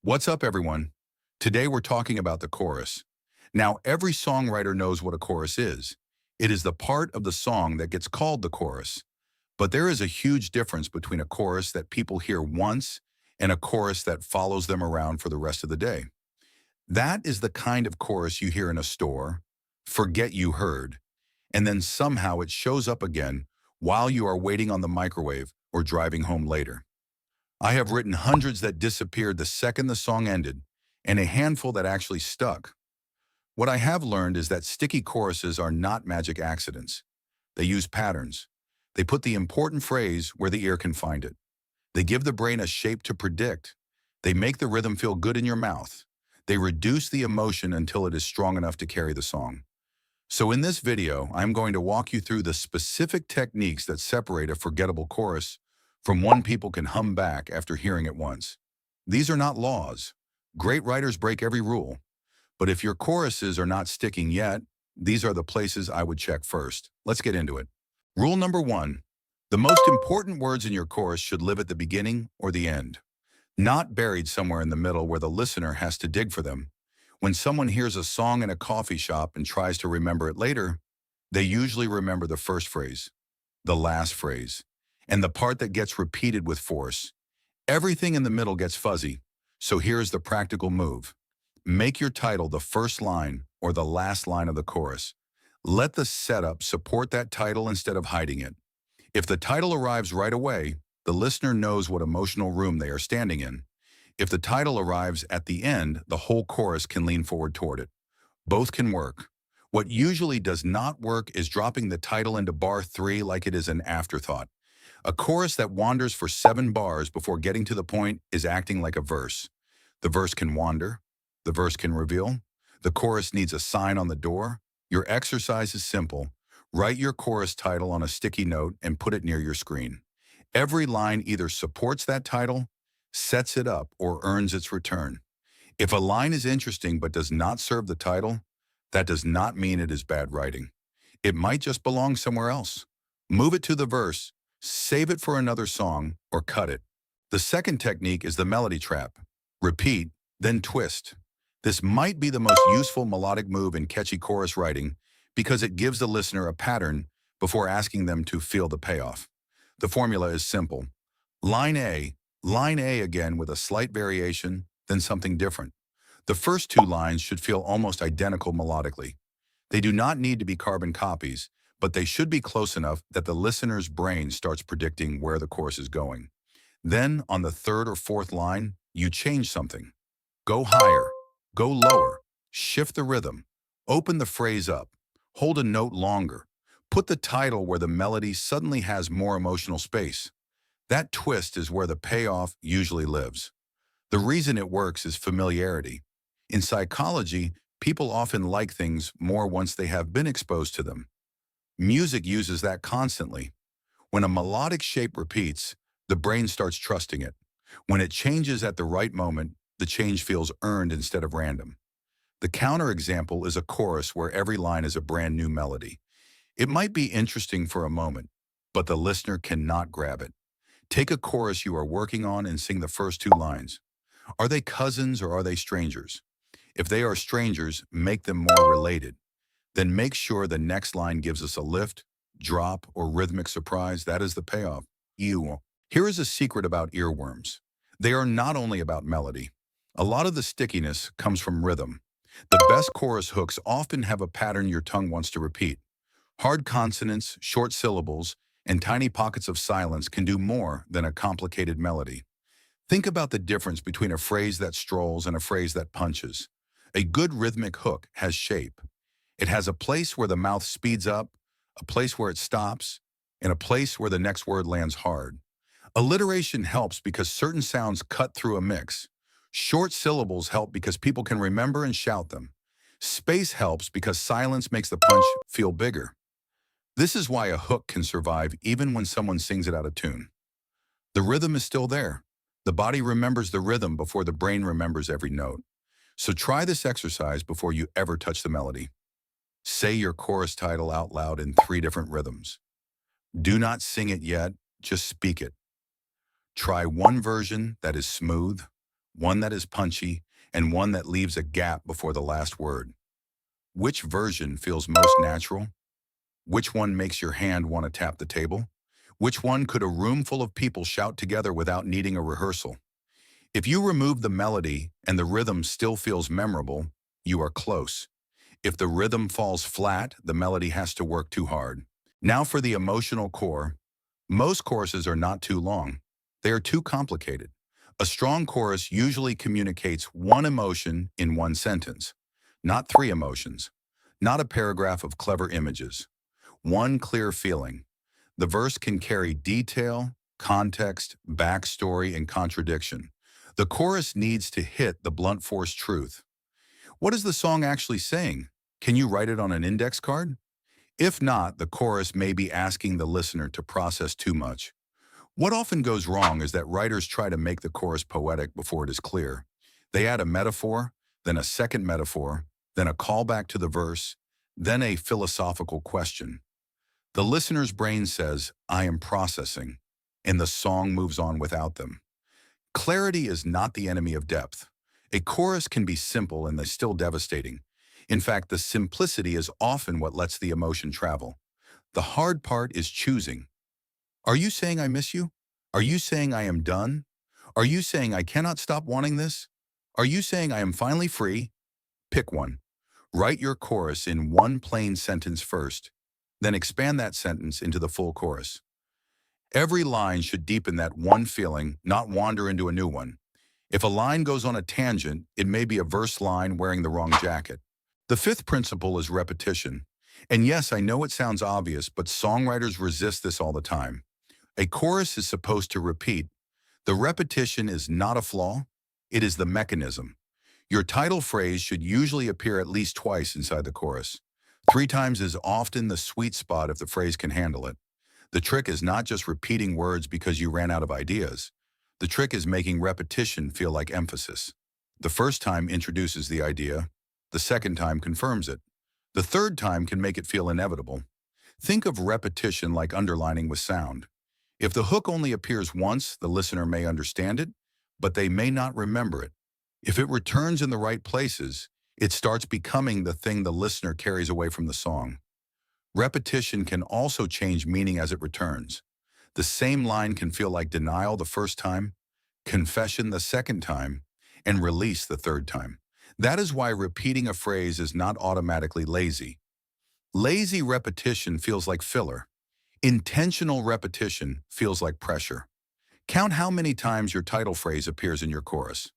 What's up, everyone? Today we're talking about the chorus. Now, every songwriter knows what a chorus is. It is the part of the song that gets called the chorus. But there is a huge difference between a chorus that people hear once and a chorus that follows them around for the rest of the day. That is the kind of chorus you hear in a store, forget you heard, and then somehow it shows up again while you are waiting on the microwave or driving home later. I have written hundreds that disappeared the second the song ended, and a handful that actually stuck. What I have learned is that sticky choruses are not magic accidents. They use patterns. They put the important phrase where the ear can find it. They give the brain a shape to predict. They make the rhythm feel good in your mouth. They reduce the emotion until it is strong enough to carry the song. So in this video, I'm going to walk you through the specific techniques that separate a forgettable chorus from one people can hum back after hearing it once. These are not laws. Great writers break every rule. But if your choruses are not sticking yet, these are the places I would check first. Let's get into it. Rule number 1. The most important words in your chorus should live at the beginning or the end, not buried somewhere in the middle where the listener has to dig for them. When someone hears a song in a coffee shop and tries to remember it later, they usually remember the first phrase, the last phrase, and the part that gets repeated with force. Everything in the middle gets fuzzy, so here's the practical move. Make your title the first line or the last line of the chorus. Let the setup support that title instead of hiding it. If the title arrives right away, the listener knows what emotional room they are standing in. If the title arrives at the end, the whole chorus can lean forward toward it. Both can work. What usually does not work is dropping the title into bar 3 like it is an afterthought. A chorus that wanders for 7 bars before getting to the point is acting like a verse. The verse can wander. The verse can reveal. The chorus needs a sign on the door. Your exercise is simple. Write your chorus title on a sticky note and put it near your screen. Every line either supports that title, sets it up, or earns its return. If a line is interesting but does not serve the title, that does not mean it is bad writing. It might just belong somewhere else. Move it to the verse, save it for another song, or cut it. The second technique is the melody trap. Repeat, then twist. This might be the most useful melodic move in catchy chorus writing because it gives the listener a pattern before asking them to feel the payoff. The formula is simple. Line A again with a slight variation, then something different. The first 2 lines should feel almost identical melodically. They do not need to be carbon copies, but they should be close enough that the listener's brain starts predicting where the chorus is going. Then, on the 3rd or 4th line, you change something. Go higher, go lower, shift the rhythm, open the phrase up, hold a note longer, put the title where the melody suddenly has more emotional space. That twist is where the payoff usually lives. The reason it works is familiarity. In psychology, people often like things more once they have been exposed to them. Music uses that constantly. When a melodic shape repeats, the brain starts trusting it. When it changes at the right moment, the change feels earned instead of random. The counterexample is a chorus where every line is a brand new melody. It might be interesting for a moment, but the listener cannot grab it. Take a chorus you are working on and sing the first 2 lines. Are they cousins or are they strangers? If they are strangers, make them more related. Then make sure the next line gives us a lift, drop, or rhythmic surprise. That is the payoff. Here is a secret about earworms. They are not only about melody. A lot of the stickiness comes from rhythm. The best chorus hooks often have a pattern your tongue wants to repeat. Hard consonants, short syllables, and tiny pockets of silence can do more than a complicated melody. Think about the difference between a phrase that strolls and a phrase that punches. A good rhythmic hook has shape. It has a place where the mouth speeds up, a place where it stops, and a place where the next word lands hard. Alliteration helps because certain sounds cut through a mix. Short syllables help because people can remember and shout them. Space helps because silence makes the punch feel bigger. This is why a hook can survive even when someone sings it out of tune. The rhythm is still there. The body remembers the rhythm before the brain remembers every note. So try this exercise before you ever touch the melody. Say your chorus title out loud in 3 different rhythms. Do not sing it yet, just speak it. Try one version that is smooth, one that is punchy, and one that leaves a gap before the last word. Which version feels most natural? Which one makes your hand want to tap the table? Which one could a room full of people shout together without needing a rehearsal? If you remove the melody and the rhythm still feels memorable, you are close. If the rhythm falls flat, the melody has to work too hard. Now for the emotional core. Most choruses are not too long. They are too complicated. A strong chorus usually communicates one emotion in one sentence, not three emotions, not a paragraph of clever images. One clear feeling. The verse can carry detail, context, backstory, and contradiction. The chorus needs to hit the blunt force truth. What is the song actually saying? Can you write it on an index card? If not, the chorus may be asking the listener to process too much. What often goes wrong is that writers try to make the chorus poetic before it is clear. They add a metaphor, then a second metaphor, then a callback to the verse, then a philosophical question. The listener's brain says, "I am processing," and the song moves on without them. Clarity is not the enemy of depth. A chorus can be simple and still devastating. In fact, the simplicity is often what lets the emotion travel. The hard part is choosing. Are you saying I miss you? Are you saying I am done? Are you saying I cannot stop wanting this? Are you saying I am finally free? Pick one. Write your chorus in one plain sentence first, then expand that sentence into the full chorus. Every line should deepen that one feeling, not wander into a new one. If a line goes on a tangent, it may be a verse line wearing the wrong jacket. The fifth principle is repetition. And yes, I know it sounds obvious, but songwriters resist this all the time. A chorus is supposed to repeat. The repetition is not a flaw, it is the mechanism. Your title phrase should usually appear at least twice inside the chorus. 3 times is often the sweet spot if the phrase can handle it. The trick is not just repeating words because you ran out of ideas. The trick is making repetition feel like emphasis. The first time introduces the idea, the second time confirms it. The third time can make it feel inevitable. Think of repetition like underlining with sound. If the hook only appears once, the listener may understand it, but they may not remember it. If it returns in the right places, it starts becoming the thing the listener carries away from the song. Repetition can also change meaning as it returns. The same line can feel like denial the first time, confession the second time, and release the third time. That is why repeating a phrase is not automatically lazy. Lazy repetition feels like filler. Intentional repetition feels like pressure. Count how many times your title phrase appears in your chorus.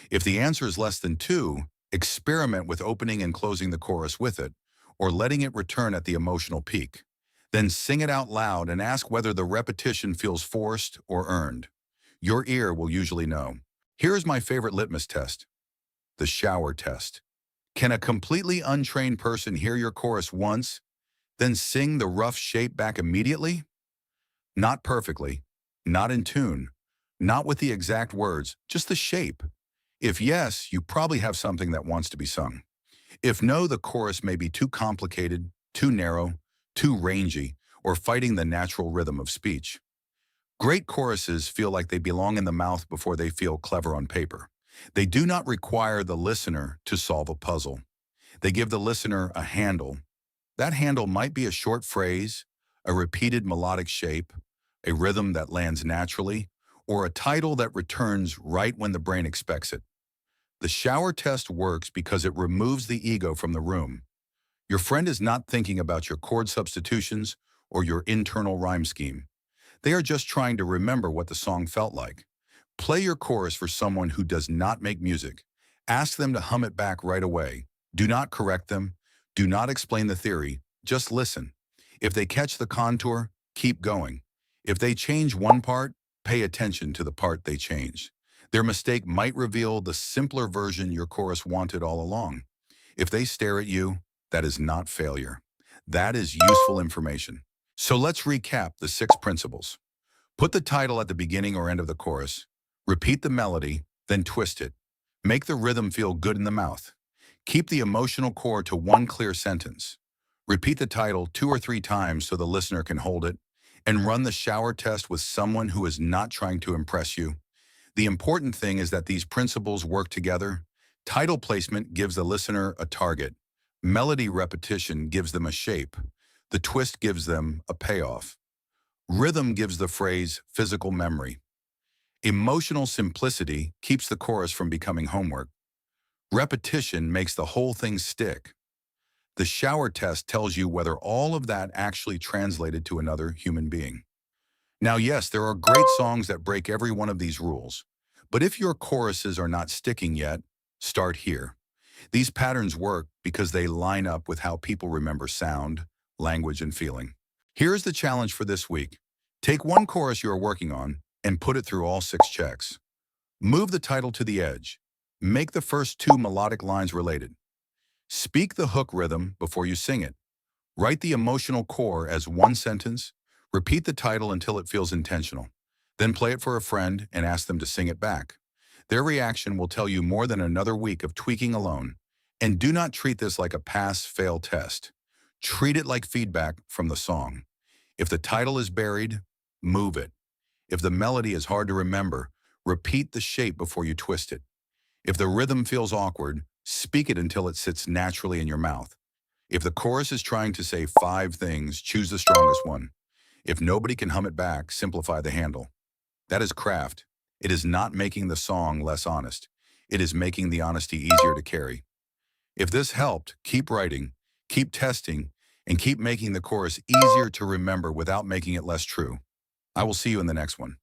If the answer is less than 2, experiment with opening and closing the chorus with it, or letting it return at the emotional peak. Then sing it out loud and ask whether the repetition feels forced or earned. Your ear will usually know. Here is my favorite litmus test, the shower test. Can a completely untrained person hear your chorus once, then sing the rough shape back immediately? Not perfectly, not in tune, not with the exact words, just the shape. If yes, you probably have something that wants to be sung. If no, the chorus may be too complicated, too narrow, too rangy, or fighting the natural rhythm of speech. Great choruses feel like they belong in the mouth before they feel clever on paper. They do not require the listener to solve a puzzle. They give the listener a handle. That handle might be a short phrase, a repeated melodic shape, a rhythm that lands naturally, or a title that returns right when the brain expects it. The shower test works because it removes the ego from the room. Your friend is not thinking about your chord substitutions or your internal rhyme scheme. They are just trying to remember what the song felt like. Play your chorus for someone who does not make music. Ask them to hum it back right away. Do not correct them. Do not explain the theory. Just listen. If they catch the contour, keep going. If they change one part, pay attention to the part they changed. Their mistake might reveal the simpler version your chorus wanted all along. If they stare at you, that is not failure. That is useful information. So let's recap the 6 principles. Put the title at the beginning or end of the chorus. Repeat the melody, then twist it. Make the rhythm feel good in the mouth. Keep the emotional core to one clear sentence. Repeat the title 2 or 3 times so the listener can hold it. And run the shower test with someone who is not trying to impress you. The important thing is that these principles work together. Title placement gives the listener a target. Melody repetition gives them a shape. The twist gives them a payoff. Rhythm gives the phrase physical memory. Emotional simplicity keeps the chorus from becoming homework. Repetition makes the whole thing stick. The shower test tells you whether all of that actually translated to another human being. Now, yes, there are great songs that break every one of these rules. But if your choruses are not sticking yet, start here. These patterns work because they line up with how people remember sound, language, and feeling. Here's the challenge for this week. Take one chorus you are working on and put it through all 6 checks. Move the title to the edge. Make the first 2 melodic lines related. Speak the hook rhythm before you sing it. Write the emotional core as one sentence. Repeat the title until it feels intentional. Then play it for a friend and ask them to sing it back. Their reaction will tell you more than another week of tweaking alone. And do not treat this like a pass-fail test. Treat it like feedback from the song. If the title is buried, move it. If the melody is hard to remember, repeat the shape before you twist it. If the rhythm feels awkward, speak it until it sits naturally in your mouth. If the chorus is trying to say 5 things, choose the strongest one. If nobody can hum it back, simplify the handle. That is craft. It is not making the song less honest. It is making the honesty easier to carry. If this helped, keep writing, keep testing, and keep making the chorus easier to remember without making it less true. I will see you in the next one.